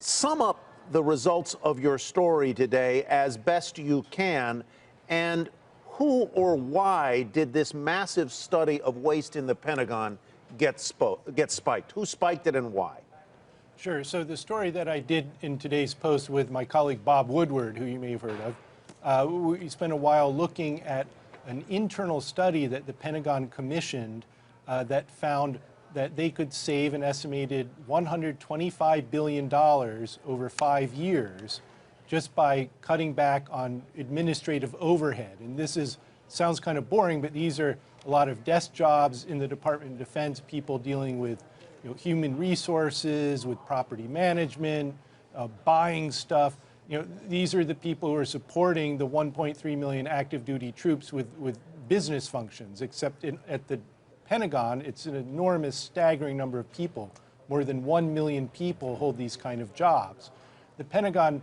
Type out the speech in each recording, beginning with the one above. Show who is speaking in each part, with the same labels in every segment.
Speaker 1: Sum up the results of your story today as best you can, and who or why did this massive study of waste in the Pentagon get spiked? Who spiked it and why?
Speaker 2: Sure. So the story that I did in today's post with my colleague Bob Woodward, who you may have heard of, we spent a while looking at an internal study that the Pentagon commissioned that found that they could save an estimated $125 billion over 5 years just by cutting back on administrative overhead. And this sounds kind of boring, but these are a lot of desk jobs in the Department of Defense, people dealing with human resources, with property management, buying stuff. These are the people who are supporting the 1.3 million active duty troops with business functions, except at the Pentagon, it's an enormous, staggering number of people. More than 1 million people hold these kind of jobs. The Pentagon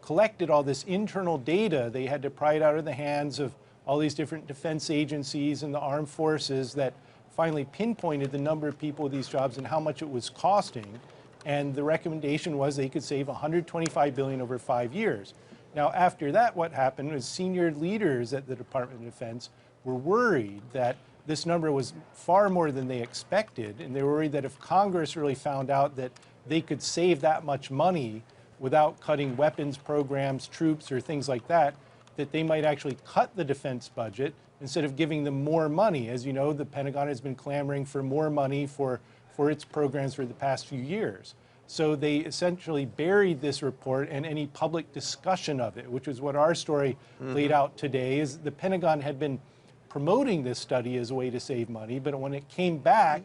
Speaker 2: collected all this internal data. They had to pry it out of the hands of all these different defense agencies and the armed forces that finally pinpointed the number of people with these jobs and how much it was costing. And the recommendation was they could save $125 billion over 5 years. Now, after that, what happened was senior leaders at the Department of Defense were worried that this number was far more than they expected, and they were worried that if Congress really found out that they could save that much money without cutting weapons programs, troops, or things like that, that they might actually cut the defense budget instead of giving them more money. As you know, the Pentagon has been clamoring for more money for its programs for the past few years. So they essentially buried this report and any public discussion of it, which is what our story laid out today. Is the Pentagon had been promoting this study as a way to save money, but when it came back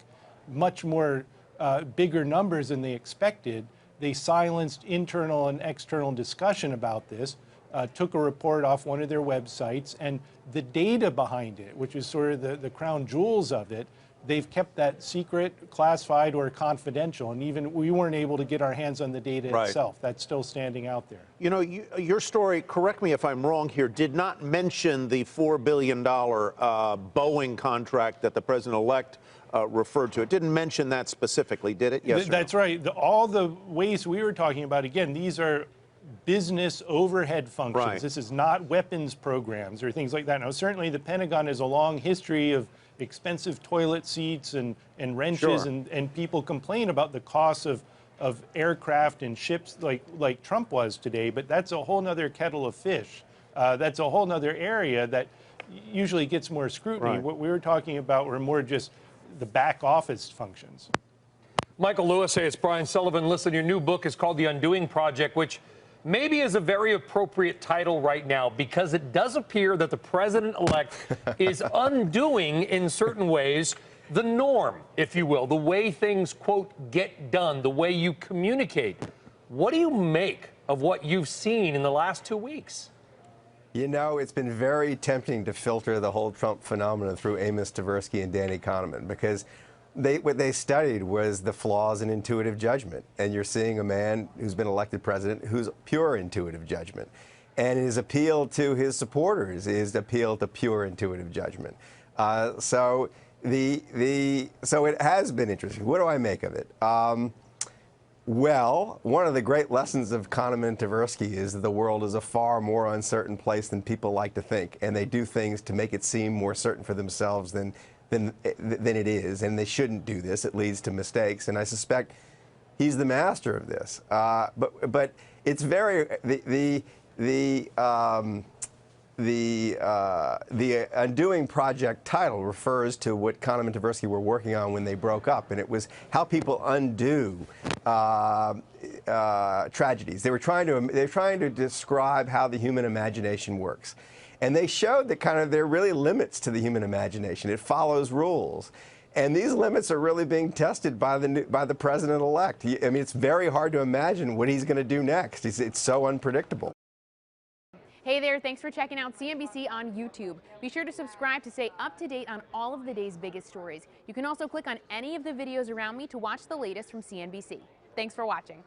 Speaker 2: much more bigger numbers than they expected, they silenced internal and external discussion about this, took a report off one of their websites, and the data behind it, which is sort of the crown jewels of it, they've kept that secret, classified, or confidential, and even we weren't able to get our hands on the data itself. That's still standing out there.
Speaker 1: Your story, correct me if I'm wrong here, did not mention the $4 billion Boeing contract that the president-elect referred to. It didn't mention that specifically, did it? Yes.
Speaker 2: That's right. All the ways we were talking about, again, these are business overhead functions.
Speaker 1: Right.
Speaker 2: This is not weapons programs or things like that. Now, certainly the Pentagon has a long history of expensive toilet seats and wrenches, and people complain about the cost of aircraft and ships like Trump was today, but that's a whole nother kettle of fish. That's a whole nother area that usually gets more scrutiny.
Speaker 1: Right.
Speaker 2: What we were talking about were more just the back office functions.
Speaker 3: Michael Lewis, hey, it's Brian Sullivan. Listen, your new book is called The Undoing Project, which maybe is a very appropriate title right now because it does appear that the president-elect is undoing, in certain ways, the norm, if you will, the way things, quote, get done, the way you communicate. What do you make of what you've seen in the last 2 weeks?
Speaker 4: You know, it's been very tempting to filter the whole Trump phenomenon through Amos Tversky and Danny Kahneman because what they studied was the flaws in intuitive judgment. And you're seeing a man who's been elected president who's pure intuitive judgment. And his appeal to his supporters is appeal to pure intuitive judgment. So it has been interesting. What do I make of it? Well, one of the great lessons of Kahneman and Tversky is that the world is a far more uncertain place than people like to think. And they do things to make it seem more certain for themselves than it is, and they shouldn't do this. It leads to mistakes, and I suspect he's the master of this. But it's very the Undoing Project title refers to what Kahneman and Tversky were working on when they broke up, and it was how people undo tragedies. They're trying to describe how the human imagination works. And they showed that there are really limits to the human imagination. It follows rules. And these limits are really being tested by the president-elect. I mean, it's very hard to imagine what he's going to do next. It's so unpredictable.
Speaker 5: Hey there, thanks for checking out CNBC on YouTube. Be sure to subscribe to stay up to date on all of the day's biggest stories. You can also click on any of the videos around me to watch the latest from CNBC. Thanks for watching.